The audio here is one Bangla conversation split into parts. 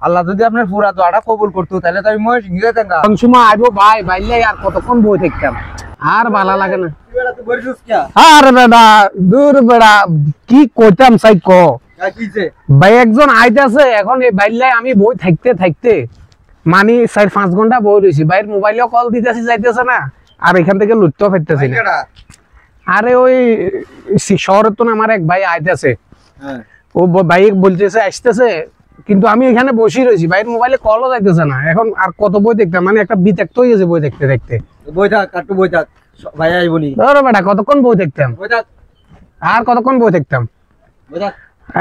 আল্লাহ যদি আপনার পুরা দোয়াটা কবুল করতো তাহলে তো আমি ময়মনসিংহ যেতাম গা। কোন সময় আইবো ভাই বাইলে আর কতক্ষণ বই থাকতাম, আর ভালো লাগে না। আরে বেটা দূর বেটা কি কইতাম সাই ক ভাই, একজন আইতাছে এখন এই বাইলে আমি বই থাকতে থাকতে মানে 4-5 ঘন্টা বই রয়েছি, বাইরের মোবাইলেও কল দিতেছি যাইতেছে না, আর এখান থেকে লুটতেও ফেরতেছি না। আরে ওই শহরের তো আমার এক ভাই আইতেছে, ও ভাই বলতেছে আসতেছে, কিন্তু আমি এখানে বসে রয়েছি, বাইরের মোবাইলে কলও যাইতেছে না। এখন আর কত বই দেখতাম, মানে একটা বিতাক্ত হয়ে গেছে বই দেখতে দেখতে। বই থাক একটু বই থাক ভাই আইবনি। ধরো বেটা কতক্ষণ বই দেখতাম, আর কতক্ষণ বই দেখতাম।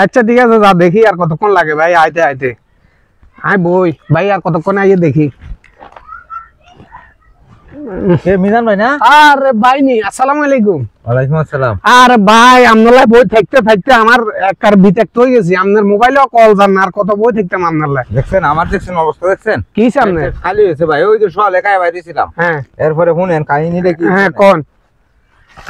আচ্ছা ঠিক আছে যা দেখি আর কতক্ষণ লাগে ভাই আইতে আইতে। আই বই ভাই আর কতক্ষণ আইয়ে দেখি। মিজান ভাই না? আরে ভাই নি, আসসালামু আলাইকুম। ওয়ালাইকুম আসসালাম। আরে ভাই আপনার বই থাকতে থাকতে আমার একবার বিতাক্ত হয়ে গেছি, আপনার মোবাইলেও কল যান না, আর কত বই থাকতাম আপনার লাই। দেখছেন আমার দেখছেন অবস্থা দেখছেন কি সামনে খালি হয়েছে ভাই, ওই যে সব লেখায় বাইরেছিলাম। হ্যাঁ এরপরে শুনেন কাহিনীটা কি। হ্যাঁ কোন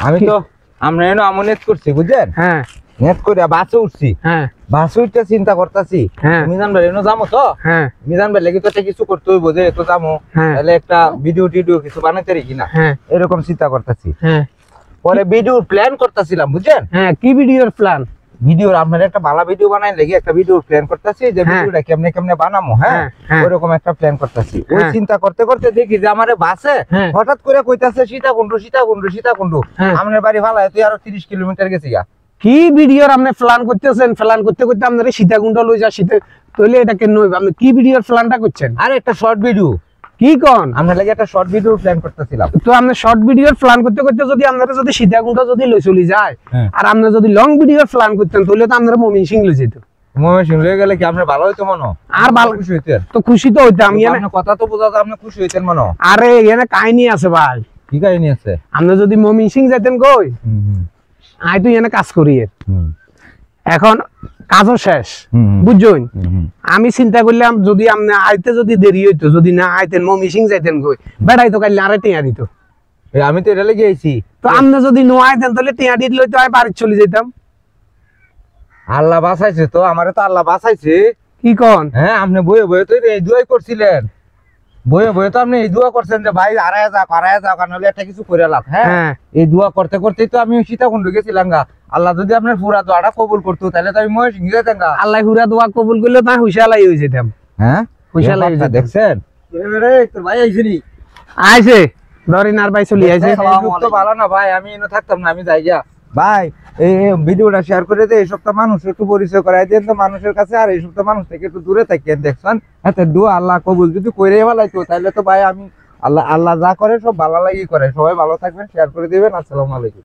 আমি তো আমরা এনে আমনেট করছি বুঝছেন, হ্যাঁ নেট করে বাসে উঠছি, হ্যাঁ বাসে উঠতে চিন্তা করতেছি হ্যাঁ মিজান ভাই এনে যাবো তো, হ্যাঁ মিজান ভাই লেগে তো একটা কিছু করতে হইব যে তো যাবো, হ্যাঁ তাহলে একটা ভিডিও টিডিও কিছু বানাইতে রেখি না, হ্যাঁ এরকম চিন্তা করতেছি। হ্যাঁ পরে ভিডিও প্ল্যান করতেছিলাম বুঝছেন, হ্যাঁ কি ভিডিওর প্ল্যান? ভিডিও আপনার একটা ভালো ভিডিও বানাই লেগে একটা ভিডিও প্ল্যান করতেছি যে ভিডিওটা কেমনে কেমনে বানাবো। হ্যাঁ ওরকম একটা প্ল্যান করতেছি। ওই চিন্তা করতে করতে দেখি যে আমারে বাসে হঠাৎ করে কইতাছে সীতাকুণ্ড সীতাকুণ্ড সীতাকুণ্ড। আমাদের বাড়ি ভালো তুই আরো 30 কিলোমিটার গেছি গা। কি ভিডিওর আপনি প্ল্যান করতেছেন? প্ল্যান করতে করতে আপনারা সীতাকুণ্ড লই যা সীতা তইলে এটা কেন হইব? আপনি কি ভিডিওর প্ল্যানটা করছেন? আর একটা শর্ট ভিডিও কি কোন? আমরা লাগে একটা শর্ট ভিডিও প্ল্যান করতেছিলাম। তো আপনি শর্ট ভিডিওর প্ল্যান করতে করতে যদি আপনারা যদি সীতাকুণ্ড যদি লই চলে যায়, আর আপনি যদি লং ভিডিওর প্ল্যান করতেন তাহলে তো আপনারা ময়মনসিংহ লই যেত। ময়মনসিংহ লয়ে গেলে কি আপনি ভালো হইতো মনো? আর ভালো খুশি হইতেন তো, খুশি তো হইতাম। আপনি কথা তো বোঝাতে আপনি খুশি হইতেন মনো। আরে এখানে কাহিনী আছে ভাই। কি কাহিনী আছে? আপনি যদি ময়মনসিংহ যেতেন কই, আই তো এখানে কাজ করি, এখন কাজও শেষ বুঝছেন। আমি চিন্তা করলাম যদি আপনি আইতে যদি দেরি হইতো, যদি না আইতেন ময়মনসিংহ যাইতেন কই, বেড়াই তো কাইলে আরে টিয়া দিত। আমি তো এটা লেগে আইছি। তো আপনি যদি নো আইতেন তাহলে টিয়া দিত লইতো আমি বাড়ি চলে যেতাম। আল্লাহ বাঁচাইছে তো, আমারে তো আল্লাহ বাঁচাইছে। কি কোন? হ্যাঁ আপনি বইয়ে বইয়ে তো এই দুয়াই করছিলেন, বইয়ে বইয়ে তো আপনি এই দোয়া করছেন যে ভাই হারায় যাক নাহলে একটা কিছু করে লাভ। হ্যাঁ এই দোয়া করতে করতেই তো আমি সীতাকুণ্ড গেছিলাম গা। আল্লাহ যদি আপনার পুরা দোয়াটা কবুল করতো তাহলে তো আমি ময়মনসিংহ যেতাম গা। আল্লাহ পুরা দোয়া কবুল করলে তো হুশালাই হয়ে যেতাম। হ্যাঁ হুশালাই হয়ে যেতাম। দেখছেন তোর ভাই আইছিনি? আইছে ধরিন আর ভাই চলে আইছে। তো ভালো না ভাই, আমি এনে থাকতাম না, আমি যাই গা ভাই। এই ভিডিওটা শেয়ার করে দে, এই সপ্তাহ মানুষ একটু পরিচয় করাই দেন তো মানুষের কাছে, আর এই সপ্তাহ মানুষ থেকে একটু দূরে থাকেন। দেখছেন এত দোয়া আল্লাহ কবুল যদি করে ফেলাইতো তাহলে তো ভাই আমি আল্লাহ যা করে সব ভালো লাগি করে। সবাই ভালো থাকবেন, শেয়ার করে দিবেন। আসসালামু আলাইকুম।